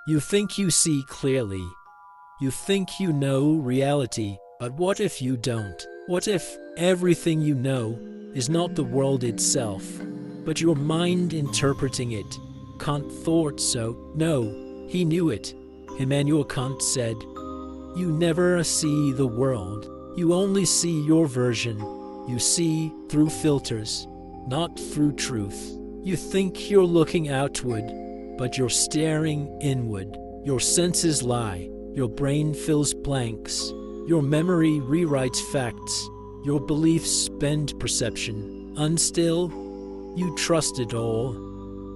You think you see clearly. You think you know reality, but what if you don't? What if everything you know is not the world itself, but your mind interpreting it? Kant thought so. No, he knew it. Immanuel Kant said, "You never see the world. You only see your version. You see through filters, not through truth. You think you're looking outward, but you're staring inward. Your senses lie. Your brain fills blanks. Your memory rewrites facts. Your beliefs bend perception. And still, you trust it all."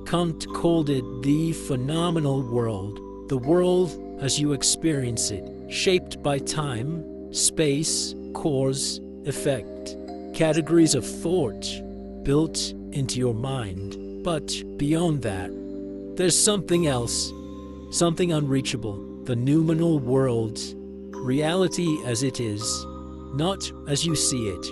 Kant called it the phenomenal world. The world as you experience it, shaped by time, space, cause, effect, categories of thought built into your mind. But beyond that, there's something else, something unreachable, the noumenal world, reality as it is, not as you see it,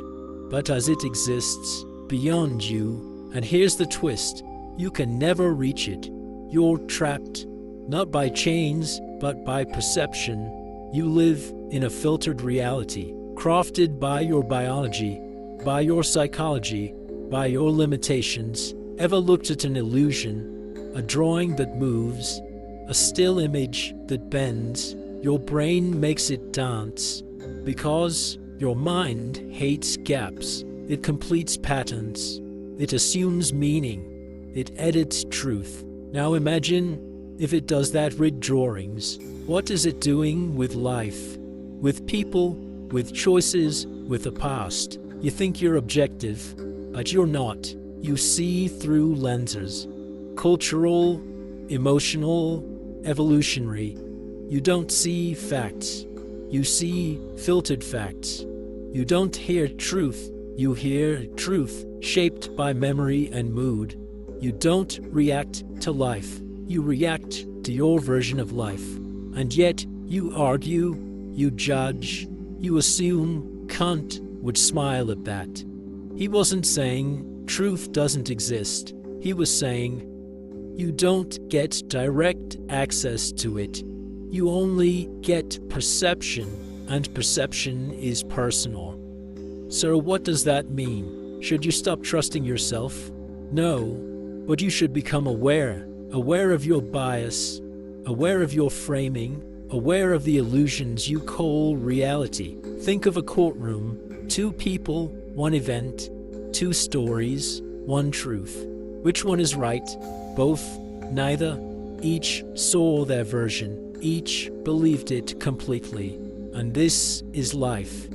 but as it exists beyond you. And here's the twist, you can never reach it. You're trapped, not by chains, but by perception. You live in a filtered reality, crafted by your biology, by your psychology, by your limitations. Ever looked at an illusion, a drawing that moves, a still image that bends? Your brain makes it dance, because your mind hates gaps. It completes patterns. It assumes meaning. It edits truth. Now imagine if it does that with drawings. What is it doing with life, with people, with choices, with the past? You think you're objective, but you're not. You see through lenses. Cultural, emotional, evolutionary. You don't see facts. You see filtered facts. You don't hear truth. You hear truth shaped by memory and mood. You don't react to life. You react to your version of life. And yet, you argue, you judge, you assume. Kant would smile at that. He wasn't saying truth doesn't exist. He was saying you don't get direct access to it. You only get perception, and perception is personal. So what does that mean? Should you stop trusting yourself? No, but you should become aware of your bias, aware of your framing, aware of the illusions you call reality. Think of a courtroom, two people, one event, two stories, one truth. Which one is right? Both? Neither? Each saw their version. Each believed it completely. And this is life.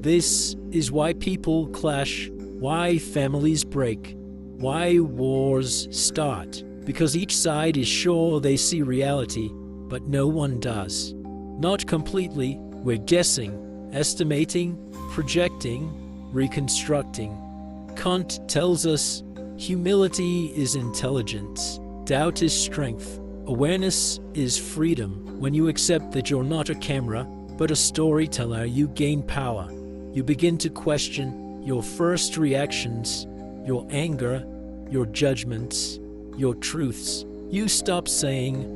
This is why people clash, why families break, why wars start. Because each side is sure they see reality, but no one does. Not completely. We're guessing, estimating, projecting, reconstructing. Kant tells us humility is intelligence, doubt is strength, awareness is freedom. When you accept that you're not a camera, but a storyteller, you gain power. You begin to question your first reactions, your anger, your judgments, your truths. You stop saying,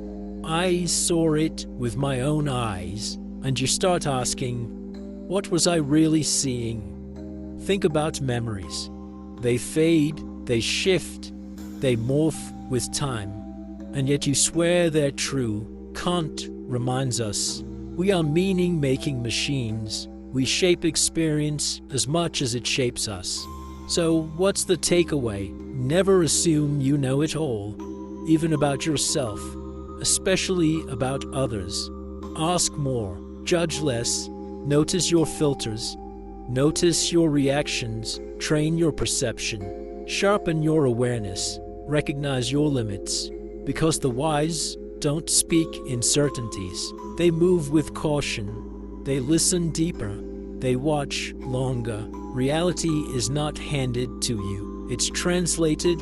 "I saw it with my own eyes," and you start asking, what was I really seeing? Think about memories. They fade, they shift, they morph with time, and yet you swear they're true. Kant reminds us, we are meaning-making machines. We shape experience as much as it shapes us. So what's the takeaway? Never assume you know it all, even about yourself, especially about others. Ask more, judge less, notice your filters, notice your reactions, train your perception, sharpen your awareness, recognize your limits, because the wise don't speak in certainties. They move with caution, they listen deeper, they watch longer. Reality is not handed to you. It's translated,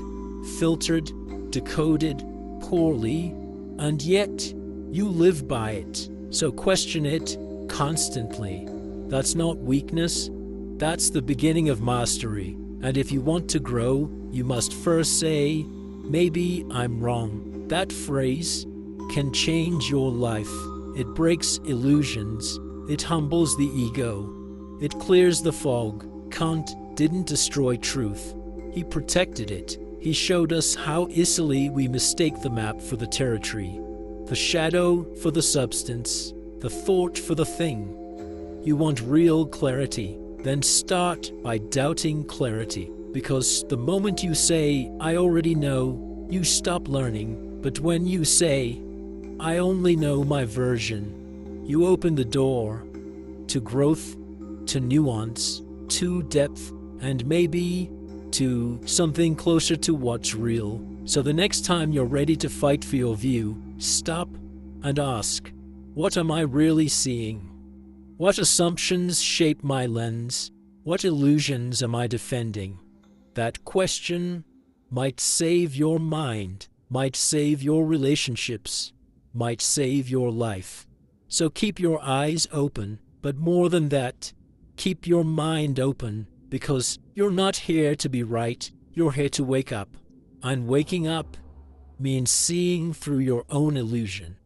filtered, decoded poorly, and yet you live by it. So question it constantly. That's not weakness, that's the beginning of mastery. And if you want to grow, you must first say, "Maybe I'm wrong." That phrase, can change your life. It breaks illusions. It humbles the ego. It clears the fog. Kant didn't destroy truth. He protected it. He showed us how easily we mistake the map for the territory, the shadow for the substance, the thought for the thing. You want real clarity? Then start by doubting clarity. Because the moment you say, I already know, you stop learning. But when you say, I only know my version, you open the door to growth, to nuance, to depth, and maybe to something closer to what's real. So the next time you're ready to fight for your view, stop and ask, what am I really seeing? What assumptions shape my lens? What illusions am I defending? That question might save your mind, might save your relationships, might save your life. So keep your eyes open, but more than that, keep your mind open, because you're not here to be right, you're here to wake up. And waking up means seeing through your own illusion.